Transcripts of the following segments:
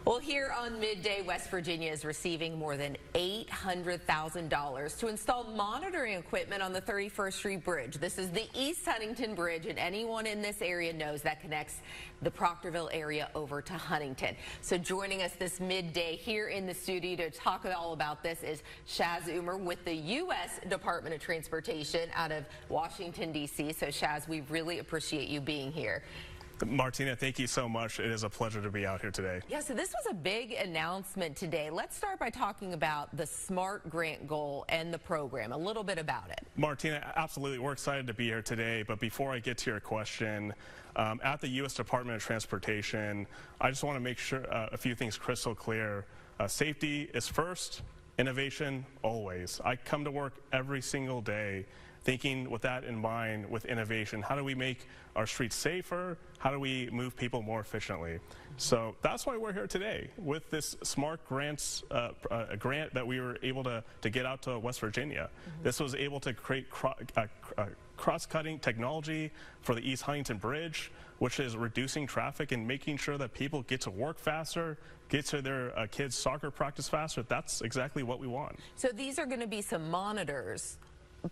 Well, here on Midday, West Virginia is receiving more than $800,000 to install monitoring equipment on the 31st Street Bridge. This is the East Huntington Bridge, and anyone in this area knows that connects the Proctorville area over to Huntington. So joining us this midday here in the studio to talk all about this is Shaz Umer with the U.S. Department of Transportation out of Washington, D.C. So Shaz, we really appreciate you being here. Martina, thank you so much. It is a pleasure to be out here today. Yeah, so this was a big announcement today. Let's start by talking about the SMART grant goal and the program, a little bit about it. Martina, absolutely. We're excited to be here today. But before I get to your question, at the U.S. Department of Transportation, I just want to make sure a few things crystal clear. Safety is first, innovation always. I come to work every single day thinking with that in mind, with innovation. How do we make our streets safer? How do we move people more efficiently? So that's why we're here today with this SMART grants grant that we were able to get out to West Virginia. This was able to create cross-cutting technology for the East Huntington Bridge, which is reducing traffic and making sure that people get to work faster, get to their kids' soccer practice faster. That's exactly what we want. So these are going to be some monitors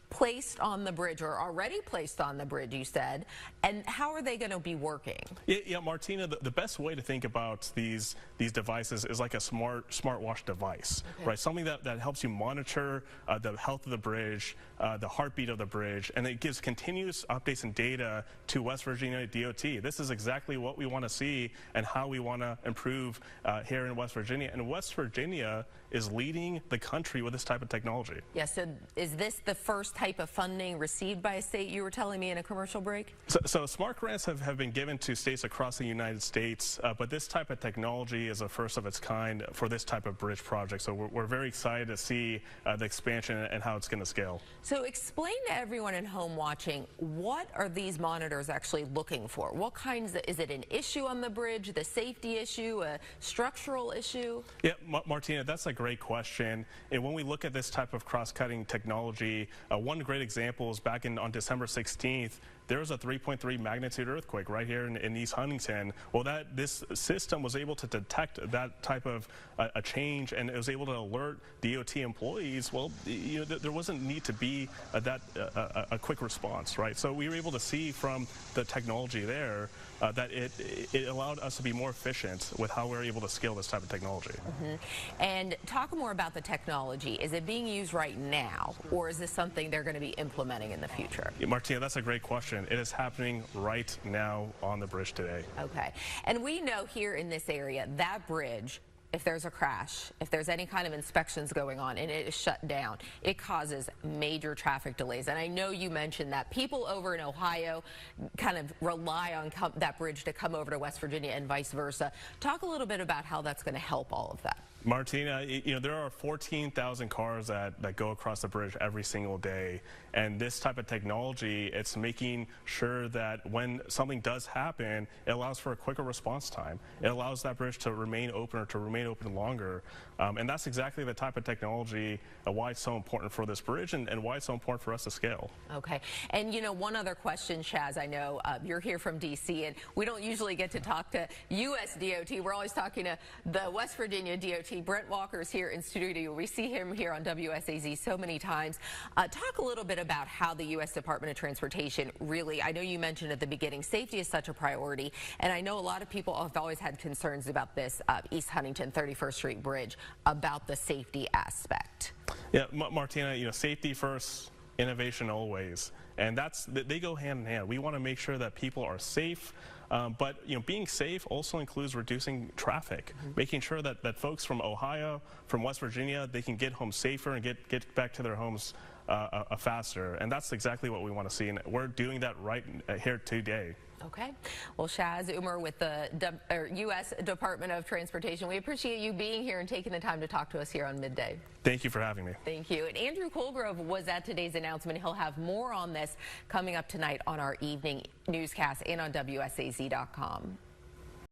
placed on the bridge, or already placed on the bridge, you said, and how are they going to be working? Yeah, Martina, the best way to think about these devices is like a smartwatch device, right? Something that helps you monitor the health of the bridge, the heartbeat of the bridge, and it gives continuous updates and data to West Virginia DOT. This is exactly what we want to see and how we want to improve here in West Virginia. And West Virginia is leading the country with this type of technology. Yeah, so is this the first type of funding received by a state, you were telling me in a commercial break? So SMART grants have been given to states across the United States, but this type of technology is a first of its kind for this type of bridge project. So we're very excited to see the expansion and how it's going to scale. So explain to everyone at home watching, what are these monitors actually looking for? What kinds is it an issue on the bridge, the safety issue, a structural issue? Yeah, Martina, that's a great question. And when we look at this type of cross-cutting technology, one great example is back on December 16th, there was a 3.3 magnitude earthquake right here in East Huntington. Well, this system was able to detect that type of a change, and it was able to alert DOT employees. Well, there wasn't need to be a quick response, right? So we were able to see from the technology there that it allowed us to be more efficient with how we're able to scale this type of technology. And talk more about the technology. Is it being used right now, or is this something they're going to be implementing in the future? Yeah, Martina, that's a great question. It is happening right now on the bridge today. Okay. And we know here in this area, that bridge, if there's a crash, if there's any kind of inspections going on and it is shut down, it causes major traffic delays. And I know you mentioned that people over in Ohio kind of rely on that bridge to come over to West Virginia and vice versa. Talk a little bit about how that's going to help all of that. Martina, there are 14,000 cars that go across the bridge every single day, and this type of technology, it's making sure that when something does happen, it allows for a quicker response time. It allows that bridge to remain open or to remain open longer, and that's exactly the type of technology, why it's so important for this bridge and why it's so important for us to scale. Okay, and one other question, Shaz, I know you're here from D.C., and we don't usually get to talk to U.S. DOT. We're always talking to the West Virginia DOT. Brent Walker's here in studio. We see him here on WSAZ so many times. Talk a little bit about how the U.S. Department of Transportation really, I know you mentioned at the beginning, safety is such a priority, and I know a lot of people have always had concerns about this East Huntington 31st Street Bridge, about the safety aspect. Yeah, Martina, safety first, innovation always, and they go hand in hand. We want to make sure that people are safe, but being safe also includes reducing traffic, making sure that folks from Ohio, from West Virginia, they can get home safer and get back to their homes faster, and that's exactly what we want to see, and we're doing that right here today. Okay. Well, Shaz Umer with the U.S. Department of Transportation, we appreciate you being here and taking the time to talk to us here on Midday. Thank you for having me. Thank you. And Andrew Colgrove was at today's announcement. He'll have more on this coming up tonight on our evening newscast and on WSAZ.com.